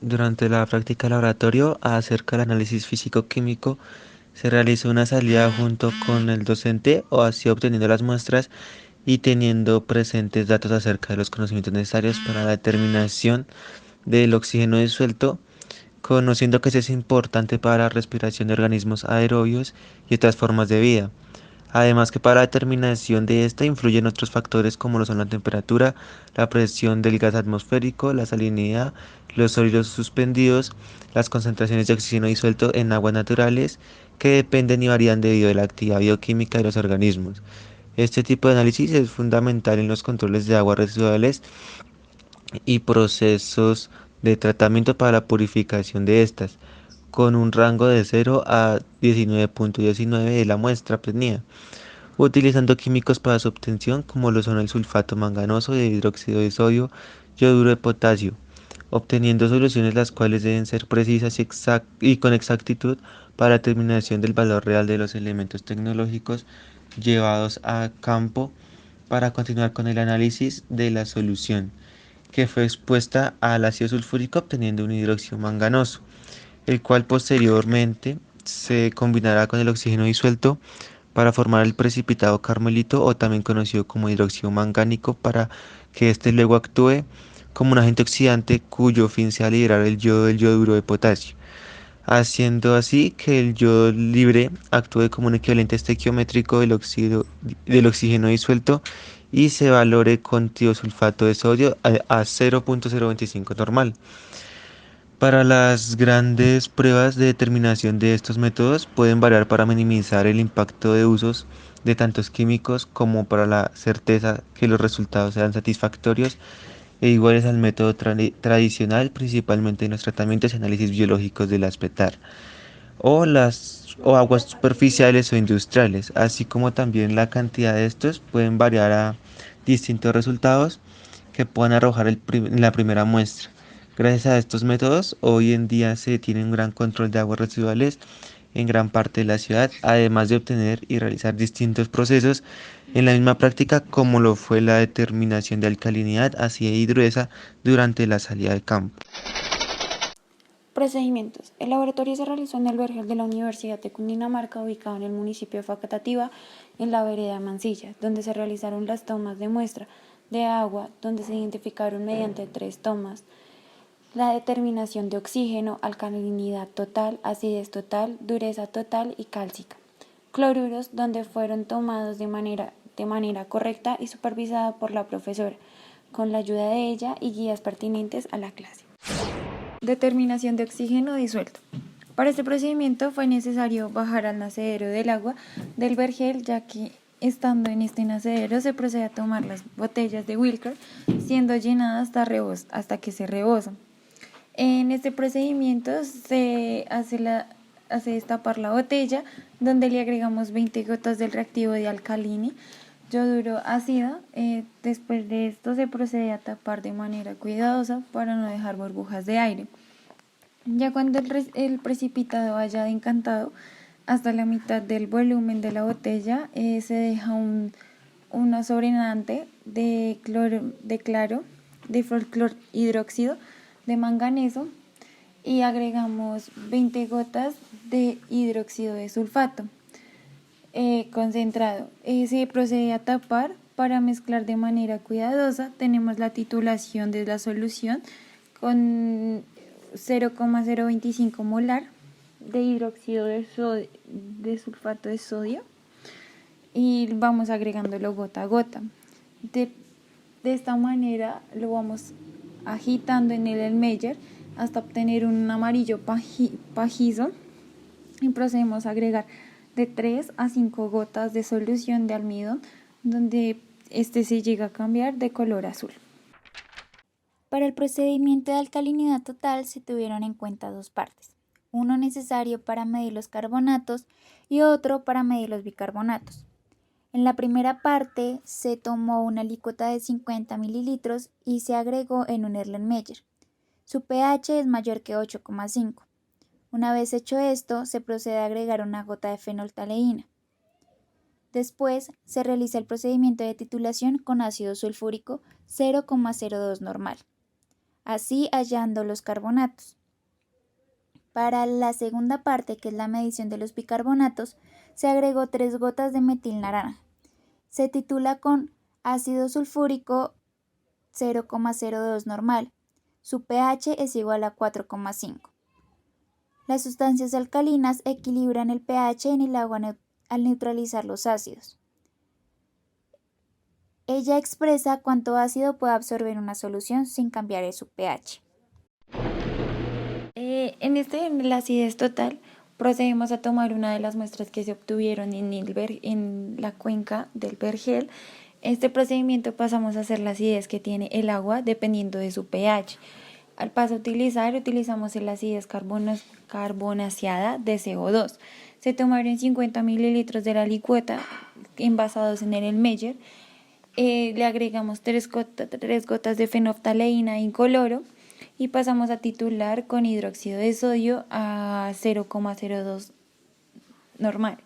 Durante la práctica laboratorio acerca del análisis físico-químico se realizó una salida junto con el docente o así obteniendo las muestras y teniendo presentes datos acerca de los conocimientos necesarios para la determinación del oxígeno disuelto, conociendo que eso es importante para la respiración de organismos aerobios y otras formas de vida. Además que para la determinación de esta influyen otros factores como lo son la temperatura, la presión del gas atmosférico, la salinidad, los sólidos suspendidos, las concentraciones de oxígeno disuelto en aguas naturales que dependen y varían debido a la actividad bioquímica de los organismos. Este tipo de análisis es fundamental en los controles de aguas residuales y procesos de tratamiento para la purificación de estas, con un rango de 0 a 19.19 de la muestra obtenida utilizando químicos para su obtención como lo son el sulfato manganoso de hidróxido de sodio, yoduro de potasio, obteniendo soluciones las cuales deben ser precisas y con exactitud para la determinación del valor real de los elementos tecnológicos llevados a campo para continuar con el análisis de la solución, que fue expuesta al ácido sulfúrico obteniendo un hidróxido manganoso, el cual posteriormente se combinará con el oxígeno disuelto para formar el precipitado carmelito o también conocido como hidróxido mangánico para que éste luego actúe como un agente oxidante cuyo fin sea liberar el yodo del yoduro de potasio, haciendo así que el yodo libre actúe como un equivalente estequiométrico del oxígeno disuelto y se valore con tiosulfato de sodio a 0.025 normal. Para las grandes pruebas de determinación de estos métodos pueden variar para minimizar el impacto de usos de tantos químicos como para la certeza que los resultados sean satisfactorios e iguales al método tradicional, principalmente en los tratamientos y análisis biológicos del aspetar o aguas superficiales o industriales, así como también la cantidad de estos pueden variar a distintos resultados que puedan arrojar en la primera muestra. Gracias a estos métodos, hoy en día se tiene un gran control de aguas residuales en gran parte de la ciudad, además de obtener y realizar distintos procesos en la misma práctica como lo fue la determinación de alcalinidad, acidez y dureza durante la salida de campo. Procedimientos. El laboratorio se realizó en el vergel de la Universidad de Cundinamarca, ubicado en el municipio de Facatativá, en la vereda Mansilla, donde se realizaron las tomas de muestra de agua, donde se identificaron mediante 3 tomas la determinación de oxígeno, alcalinidad total, acidez total, dureza total y cálcica. Cloruros, donde fueron tomados de manera correcta y supervisada por la profesora, con la ayuda de ella y guías pertinentes a la clase. Determinación de oxígeno disuelto. Para este procedimiento fue necesario bajar al nacedero del agua del vergel, ya que estando en este nacedero se procede a tomar las botellas de Wilker, siendo llenadas hasta que se rebosan. En este procedimiento se hace destapar la botella, donde le agregamos 20 gotas del reactivo de alcalini, yoduro ácido. Después de esto se procede a tapar de manera cuidadosa para no dejar burbujas de aire. Ya cuando el precipitado haya decantado hasta la mitad del volumen de la botella, se deja una sobrenadante de hidróxido de manganeso y agregamos 20 gotas de hidróxido de sulfato concentrado. Se procede a tapar para mezclar de manera cuidadosa. Tenemos la titulación de la solución con 0,025 molar de hidróxido de sulfato de sodio y vamos agregándolo gota a gota. De esta manera lo vamos agitando en el Elmeyer hasta obtener un amarillo pajizo y procedemos a agregar de 3 a 5 gotas de solución de almidón, donde este se llega a cambiar de color azul. Para el procedimiento de alcalinidad total se tuvieron en cuenta 2 partes. uno necesario para medir los carbonatos y otro para medir los bicarbonatos. En la primera parte se tomó una alícuota de 50 mililitros y se agregó en un Erlenmeyer. Su pH es mayor que 8,5. Una vez hecho esto, se procede a agregar una gota de fenolftaleína. Después se realiza el procedimiento de titulación con ácido sulfúrico 0,02 normal, así hallando los carbonatos. Para la segunda parte, que es la medición de los bicarbonatos, se agregó 3 gotas de metil naranja. Se titula con ácido sulfúrico 0,02 normal. Su pH es igual a 4,5. Las sustancias alcalinas equilibran el pH en el agua al neutralizar los ácidos. Ella expresa cuánto ácido puede absorber una solución sin cambiar su pH. En la acidez total, procedemos a tomar una de las muestras que se obtuvieron en la cuenca del vergel. Este procedimiento pasamos a hacer la acidez que tiene el agua dependiendo de su pH. Al paso a utilizamos la acidez carbonaceada de CO2. Se tomaron 50 mililitros de la licueta envasados en el Erlenmeyer. Le agregamos 3 gotas de fenolftaleína incoloro y pasamos a titular con hidróxido de sodio a 0,02 normal,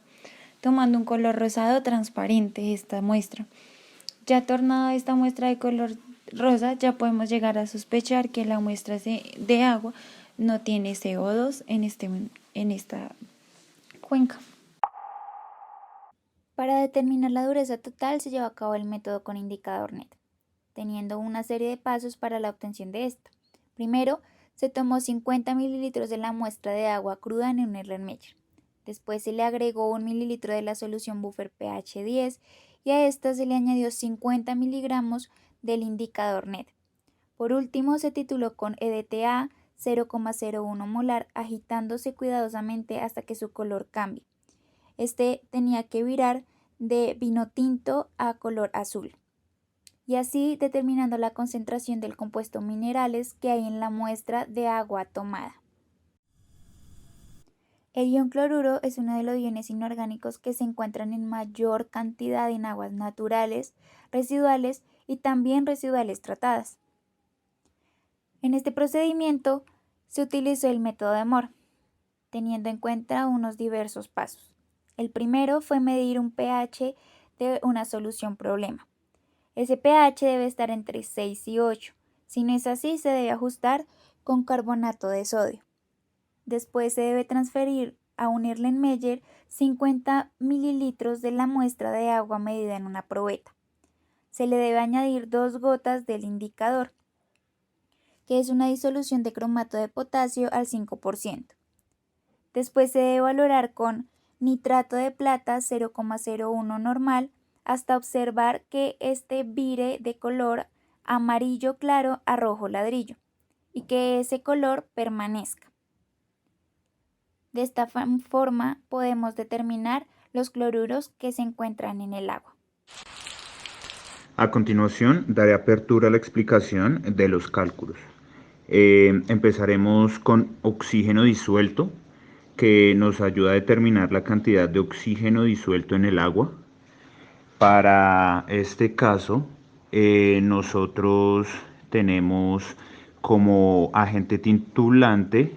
tomando un color rosado transparente esta muestra. Ya tornada esta muestra de color rosa, ya podemos llegar a sospechar que la muestra de agua no tiene CO2 en esta cuenca. Para determinar la dureza total se lleva a cabo el método con indicador NET, teniendo una serie de pasos para la obtención de esta. Primero, se tomó 50 mililitros de la muestra de agua cruda en un Erlenmeyer. Después se le agregó 1 mililitro de la solución buffer pH 10 y a esta se le añadió 50 miligramos del indicador NET. Por último, se tituló con EDTA 0,01 molar, agitándose cuidadosamente hasta que su color cambie. Este tenía que virar de vino tinto a color azul, y así determinando la concentración del compuesto minerales que hay en la muestra de agua tomada. El ion cloruro es uno de los iones inorgánicos que se encuentran en mayor cantidad en aguas naturales, residuales y también residuales tratadas. En este procedimiento se utilizó el método de Mohr, teniendo en cuenta unos diversos pasos. El primero fue medir un pH de una solución problema. Ese pH debe estar entre 6 y 8. Si no es así, se debe ajustar con carbonato de sodio. Después se debe transferir a un Erlenmeyer 50 mililitros de la muestra de agua medida en una probeta. Se le debe añadir 2 gotas del indicador, que es una disolución de cromato de potasio al 5%. Después se debe valorar con nitrato de plata 0,01 normal hasta observar que este vire de color amarillo claro a rojo ladrillo y que ese color permanezca. De esta forma podemos determinar los cloruros que se encuentran en el agua. A continuación, daré apertura a la explicación de los cálculos. Empezaremos con oxígeno disuelto, que nos ayuda a determinar la cantidad de oxígeno disuelto en el agua. Para este caso, nosotros tenemos como agente titulante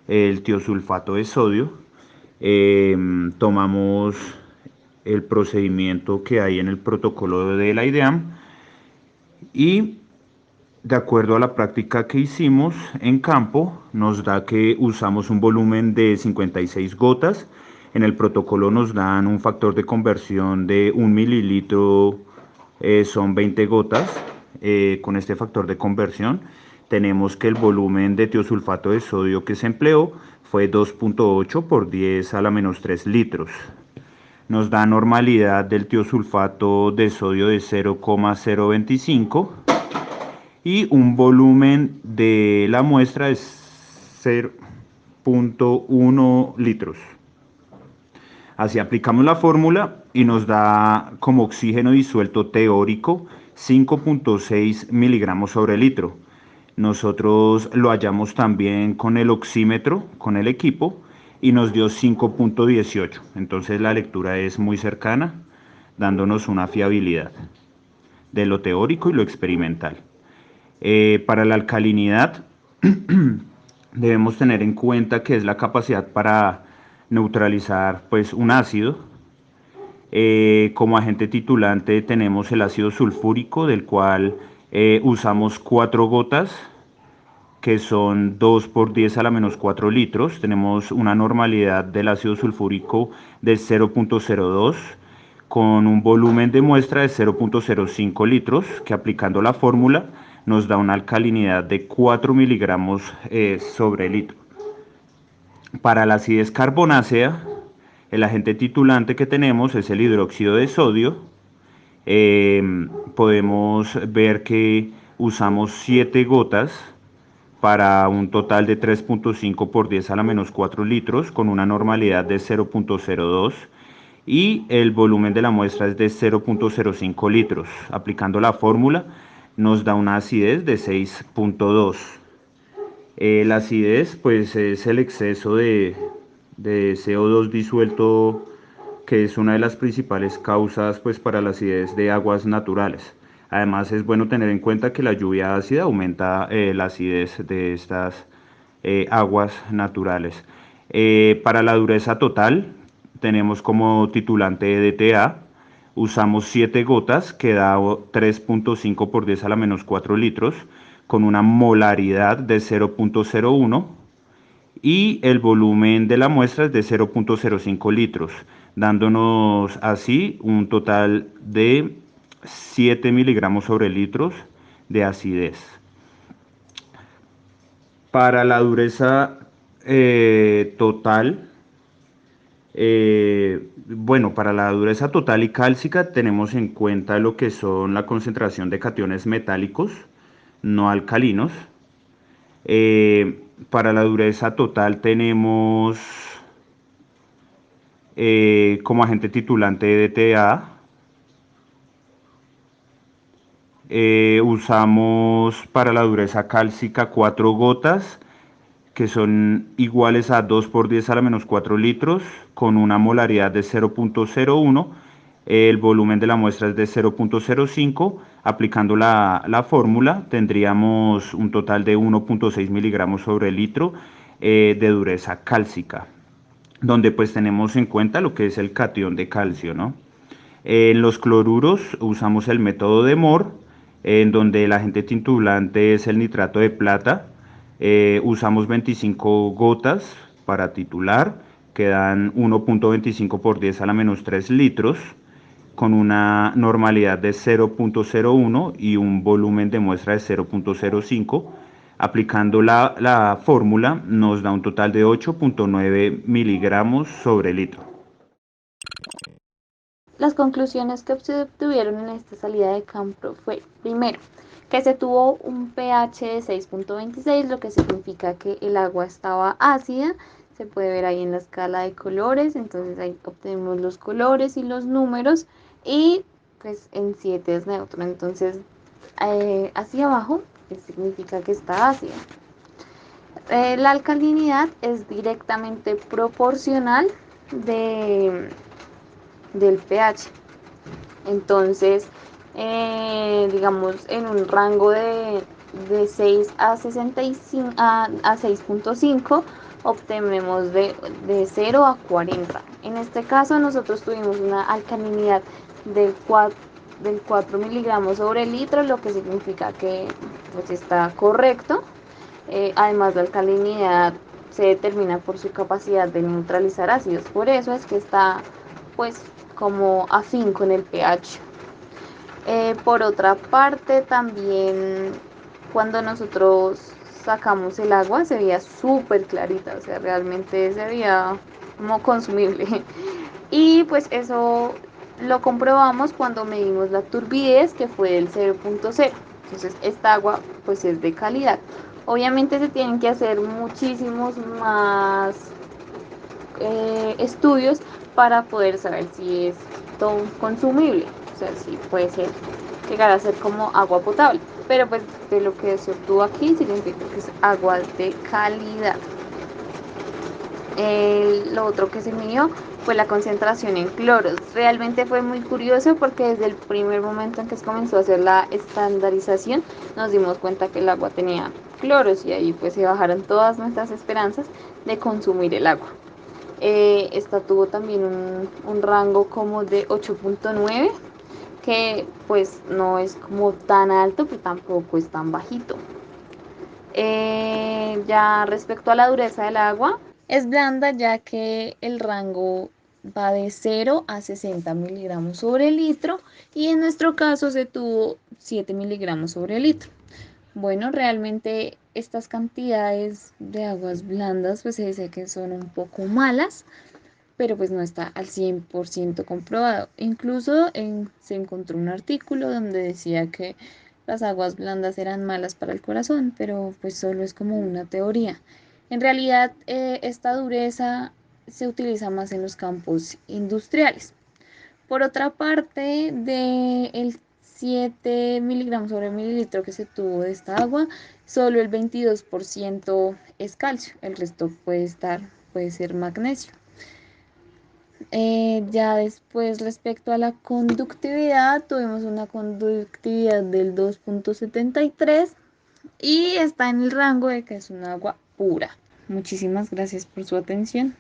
el tiosulfato de sodio. Tomamos el procedimiento que hay en el protocolo de la IDEAM y de acuerdo a la práctica que hicimos en campo, nos da que usamos un volumen de 56 gotas. En el protocolo nos dan un factor de conversión de 1 mililitro, son 20 gotas. Con este factor de conversión tenemos que el volumen de tiosulfato de sodio que se empleó fue 2.8 por 10 a la menos 3 litros. Nos da normalidad del tiosulfato de sodio de 0,025 y un volumen de la muestra de 0.1 litros. Así aplicamos la fórmula y nos da como oxígeno disuelto teórico 5.6 miligramos sobre litro. Nosotros lo hallamos también con el oxímetro, con el equipo, y nos dio 5.18. Entonces la lectura es muy cercana, dándonos una fiabilidad de lo teórico y lo experimental. Para la alcalinidad, debemos tener en cuenta que es la capacidad para neutralizar pues, un ácido. Como agente titulante tenemos el ácido sulfúrico, del cual usamos 4 gotas, que son 2 por 10 a la menos 4 litros. Tenemos una normalidad del ácido sulfúrico de 0.02 con un volumen de muestra de 0.05 litros, que aplicando la fórmula nos da una alcalinidad de 4 miligramos sobre litro. Para la acidez carbonácea, el agente titulante que tenemos es el hidróxido de sodio. Podemos ver que usamos 7 gotas para un total de 3.5 por 10 a la menos 4 litros con una normalidad de 0.02 y el volumen de la muestra es de 0.05 litros. Aplicando la fórmula nos da una acidez de 6.2. La acidez pues es el exceso de CO2 disuelto, que es una de las principales causas pues para la acidez de aguas naturales. Además es bueno tener en cuenta que la lluvia ácida aumenta la acidez de estas aguas naturales. Para la dureza total tenemos como titulante EDTA, usamos 7 gotas que da 3.5 por 10 a la menos 4 litros con una molaridad de 0.01 y el volumen de la muestra es de 0.05 litros, dándonos así un total de 7 miligramos sobre litros de acidez. Para la dureza total, bueno, para la dureza total y cálcica tenemos en cuenta lo que son la concentración de cationes metálicos no alcalinos. Para la dureza total tenemos como agente titulante DTA. Usamos para la dureza cálcica 4 gotas que son iguales a 2 por 10 a la menos 4 litros con una molaridad de 0.01. El volumen de la muestra es de 0.05. Aplicando la fórmula tendríamos un total de 1.6 miligramos sobre litro de dureza cálcica, donde pues tenemos en cuenta lo que es el catión de calcio, ¿no? En los cloruros usamos el método de Mohr, en donde el agente titulante es el nitrato de plata. Usamos 25 gotas para titular, que dan 1.25 por 10 a la menos 3 litros, con una normalidad de 0.01 y un volumen de muestra de 0.05. Aplicando la fórmula nos da un total de 8.9 miligramos sobre litro. Las conclusiones que se obtuvieron en esta salida de campo fue, primero, que se tuvo un pH de 6.26, lo que significa que el agua estaba ácida. Se puede ver ahí en la escala de colores, entonces ahí obtenemos los colores y los números, y pues en 7 es neutro, entonces hacia abajo significa que está ácida. La alcalinidad es directamente proporcional del pH. Entonces, digamos, en un rango de 6 a 65 a 6.5 obtenemos de 0 a 40. En este caso nosotros tuvimos una alcalinidad del 4 miligramos sobre litro, lo que significa que pues, está correcto. Además, la alcalinidad se determina por su capacidad de neutralizar ácidos, por eso es que está pues como afín con el pH. Por otra parte, también cuando nosotros sacamos el agua se veía súper clarita, o sea, realmente se veía como consumible. Y pues eso lo comprobamos cuando medimos la turbidez, que fue del 0.0. Entonces esta agua pues es de calidad. Obviamente se tienen que hacer muchísimos más estudios para poder saber si es consumible, o sea, si puede ser llegar a ser como agua potable. pero pues de lo que se obtuvo aquí significa que es agua de calidad. Lo otro que se midió fue la concentración en cloros. Realmente fue muy curioso porque desde el primer momento en que se comenzó a hacer la estandarización nos dimos cuenta que el agua tenía cloros y ahí pues se bajaron todas nuestras esperanzas de consumir el agua. Esta tuvo también un rango como de 8.9, que pues no es como tan alto, pero tampoco es tan bajito. Ya respecto a la dureza del agua, es blanda ya que el rango va de 0 a 60 miligramos sobre litro y en nuestro caso se tuvo 7 miligramos sobre litro. Bueno, realmente estas cantidades de aguas blandas pues se dice que son un poco malas, pero pues no está al 100% comprobado. Incluso se encontró un artículo donde decía que las aguas blandas eran malas para el corazón, pero pues solo es como una teoría. En realidad, esta dureza se utiliza más en los campos industriales. Por otra parte, del 7 miligramos sobre mililitro que se tuvo de esta agua, solo el 22% es calcio, el resto puede ser magnesio. Ya después, respecto a la conductividad, tuvimos una conductividad del 2.73 y está en el rango de que es un agua pura. Muchísimas gracias por su atención.